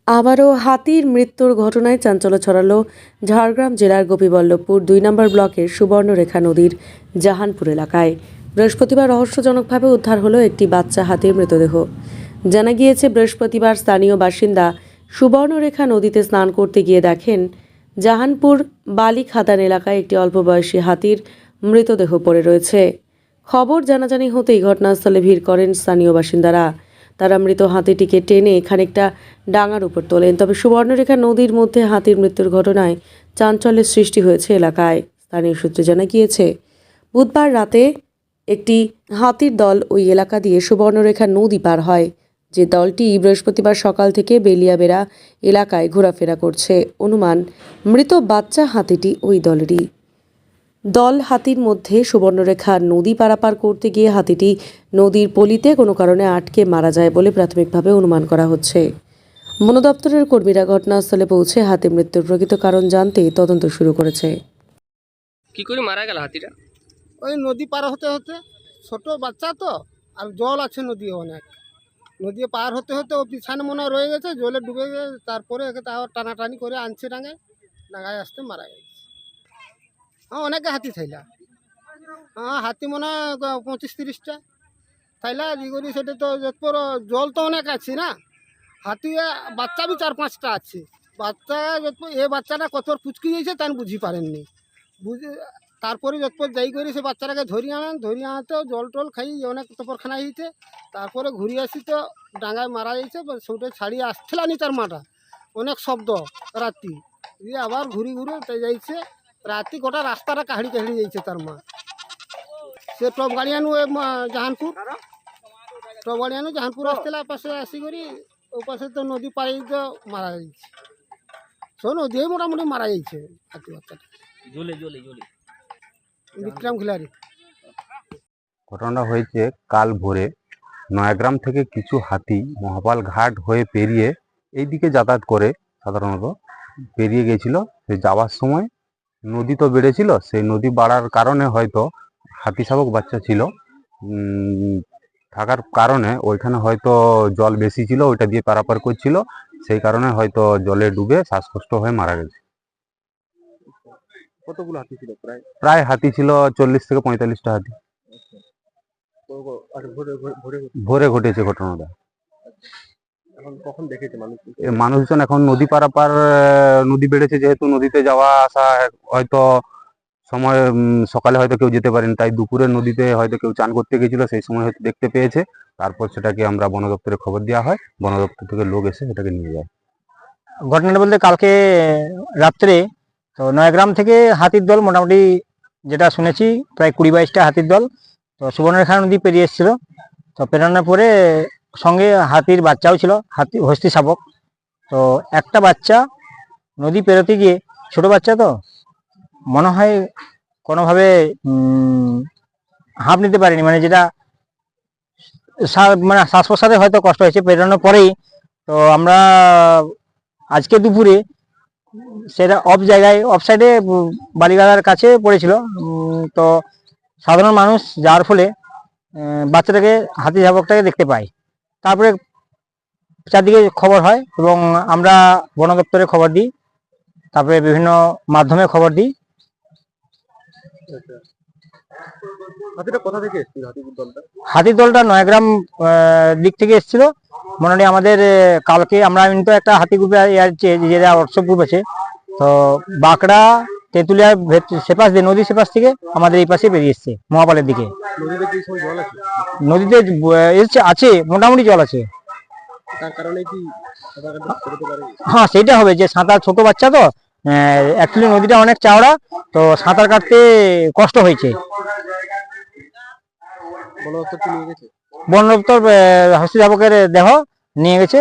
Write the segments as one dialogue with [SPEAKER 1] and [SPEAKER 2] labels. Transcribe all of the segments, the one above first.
[SPEAKER 1] আবারও হাতির মৃত্যুর ঘটনায় চাঞ্চল্য ছড়ালো ঝাড়গ্রাম জেলার গোপীবল্লভপুর ২ নম্বর ব্লকের সুবর্ণরেখা নদীর জাহানপুর এলাকায়। বৃহস্পতিবার রহস্যজনকভাবে উদ্ধার হলো একটি বাচ্চা হাতির মৃতদেহ। জানা গিয়েছে, বৃহস্পতিবার স্থানীয় বাসিন্দা সুবর্ণরেখা নদীতে স্নান করতে গিয়ে দেখেন জাহানপুর বালিখাদান এলাকায় একটি অল্প বয়সী হাতির মৃতদেহ পড়ে রয়েছে। খবর জানাজানি হতেই ঘটনাস্থলে ভিড় করেন স্থানীয় বাসিন্দারা। তারা মৃত হাতিটিকে টেনে খানিকটা ডাঙার উপর তোলেন। তবে সুবর্ণরেখা নদীর মধ্যে হাতির মৃত্যুর ঘটনায় চাঞ্চল্যের সৃষ্টি হয়েছে এলাকায়। স্থানীয় সূত্রে জানা গিয়েছে, বুধবার রাতে একটি হাতির দল ওই এলাকা দিয়ে সুবর্ণরেখা নদী পার হয়। যে দলটি বৃহস্পতিবার সকাল থেকে বেলিয়াবেড়া এলাকায় ঘোরাফেরা করছে। অনুমান, মৃত বাচ্চা হাতিটি ওই দলেরই। দল হাতির মধ্যে সুবর্ণরেখা নদী পারাপার করতে গিয়ে হাতিটি নদীর পলিতে কোনো কারণে আটকে মারা যায় বলে প্রাথমিকভাবে অনুমান করা হচ্ছে। বন দপ্তরের কর্মীরা ঘটনাস্থলে পৌঁছে হাতির মৃত্যুর প্রকৃত কারণ জানতে তদন্ত শুরু করেছে।
[SPEAKER 2] কি করে মারা গেল হাতিটা?
[SPEAKER 3] ওই নদী পার হতে হতে, ছোট বাচ্চা তো, আর জল আছে নদী অনেক, নদী পার হতে হতে ও পিছনে মনে হয় রয়ে গেছে, জলে ডুবে গেছে। তারপরে একে তাও টানাটানি করে আনছে ডাঙায় আসতে মারা গেছে। হ্যাঁ, অনেকে হাতি থাইলা। হ্যাঁ, হাতি মনে হয় 25-30টা থাইলা। ই করি সেটা তো যতপর জল তো অনেক আছে না, হাতি বাচ্চা বি 4-5টা আছে। বাচ্চা যতপর এ বাচ্চাটা কতবার পুচকি গেছে তাই বুঝি পারেননি। বুঝে তারপরে যতপর যাই করি সে বাচ্চাটাকে ধরি আনতেও জল টল খাই অনেক তপরখানা হয়েছে। তারপরে ঘুরে আসি তো ডাঙায় মারা যাইছে। সেটা ছাড়িয়ে আসছিলানি তার মাটা, অনেক শব্দ রাত্রি দিয়ে আবার ঘুরে যাইছে। রাত্রি গোটা রাস্তাটা কাহাড়ি যাইছে তার মা। সে টপ গাড়ি আনু জাহানপুর আসছিল পাশে আসি করি ও পাশে তো নদী পাড়ি তো মারা যাইছে। সে নদী মোটামুটি মারা যাইছে হাতি বাচ্চাটা। বিক্রম খিলারি।
[SPEAKER 4] ঘটনাটা হয়েছে কাল ভোরে। নয়াগ্রাম থেকে কিছু হাতি মহাপাল ঘাট হয়ে পেরিয়ে এই দিকে যাতায়াত করে, সাধারণত পেরিয়ে গেছিল। সে যাওয়ার সময় নদী তো বেড়েছিল, সেই নদী বাড়ার কারণে হয়তো হাতি শাবক বাচ্চা ছিল, থাকার কারণে ওইখানে হয়তো জল বেশি ছিল, ওইটা দিয়ে পারাপার করছিল, সেই কারণে হয়তো জলে ডুবে শ্বাসকষ্ট হয়ে মারা গেছে।
[SPEAKER 5] কতগুলো হাতি ছিল?
[SPEAKER 4] প্রায় হাতি ছিল 40 থেকে 45টা হাতি। ভোরে ঘটেছে ঘটনাটা।
[SPEAKER 5] এখন কখন দেখেছে মানুষ?
[SPEAKER 4] মানুষজন এখন নদী পারাপার, নদী বেড়েছে যেহেতু নদীতে যাওয়া আসা হয়তো সময়, সকালে হয়তো কেউ যেতে পারেন, তাই দুপুরে নদীতে হয়তো কেউ চান করতে গেছিল, সেই সময় হয়তো দেখতে পেয়েছে। তারপর সেটাকে আমরা বন দপ্তরে খবর দেওয়া হয়, বন দপ্তর থেকে লোক এসে সেটাকে নিয়ে যায়।
[SPEAKER 6] ঘটনাটা বলতে কালকে রাত্রে তো নয়াগ্রাম থেকে হাতির দল মোটামুটি যেটা শুনেছি প্রায় 20-22টা হাতির দল তো সুবর্ণরেখা নদী পেরিয়ে এসেছিল। তো পেরানোর পরে সঙ্গে হাতির বাচ্চাও ছিল, হাতি হস্তি শাবক। তো একটা বাচ্চা নদী পেরোতে গিয়ে, ছোট বাচ্চা তো মনে হয় কোনোভাবে হাঁপ নিতে পারেনি, মানে যেটা মানে শ্বাস প্রশ্বাসে হয়তো কষ্ট হয়েছে পেরোনোর পরেই। তো আমরা আজকে দুপুরে সেটা অফ জায়গায়, অফ সাইডে বালিগাদার কাছে পড়েছিল। তো সাধারণ মানুষ যাওয়ার ফলে বাচ্চাটাকে, হাতি শাবকটাকে দেখতে পায়। তারপরে চারদিকে খবর হয় এবং আমরা বন দপ্তরে খবর দিই, তারপরে বিভিন্ন মাধ্যমে খবর দিই।
[SPEAKER 5] হাতিটা কোথা থেকে এসেছিল?
[SPEAKER 6] হাতির দলটা নয়াগ্রাম দিক থেকে এসেছিল মোটামুটি। আমাদের কালকে আমরা কিন্তু একটা হাতি গ্রুপে যেটা হোয়াটসঅ্যাপ গ্রুপ আছে, তো বাঁকড়া তেঁতুলিয়া সেপাশ দিয়ে, নদী সেপাশ থেকে আমাদের এই পাশে বেরিয়ে এসছে মহাপালের দিকে।
[SPEAKER 5] নদীতে কি সময় জল আছে?
[SPEAKER 6] নদীতে এসছে, আছে মোটামুটি জল আছে।
[SPEAKER 5] তার কারণে কি বেরোতে পারে?
[SPEAKER 6] হ্যাঁ, সেইটা হবে যে সাঁতার, ছোট বাচ্চা তো অ্যাকচুয়ালি নদীটা অনেক চওড়া, তো সাঁতার কাটতে কষ্ট হয়েছে।
[SPEAKER 5] বন দপ্তর কি নিয়ে গেছে?
[SPEAKER 6] বন দপ্তর হস্তি শাবকের দেহ নিয়ে গেছে,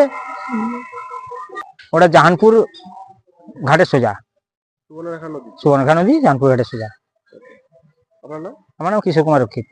[SPEAKER 6] ওটা জাহানপুর ঘাটের সোজা।
[SPEAKER 5] সুবর্ণরেখা নদী।
[SPEAKER 6] সুবর্ণরেখা নদী জাহানপুর ঘাটের সোজা।
[SPEAKER 5] আপনার নাম?
[SPEAKER 6] আমার নাম কিশোর কুমার রক্ষিত।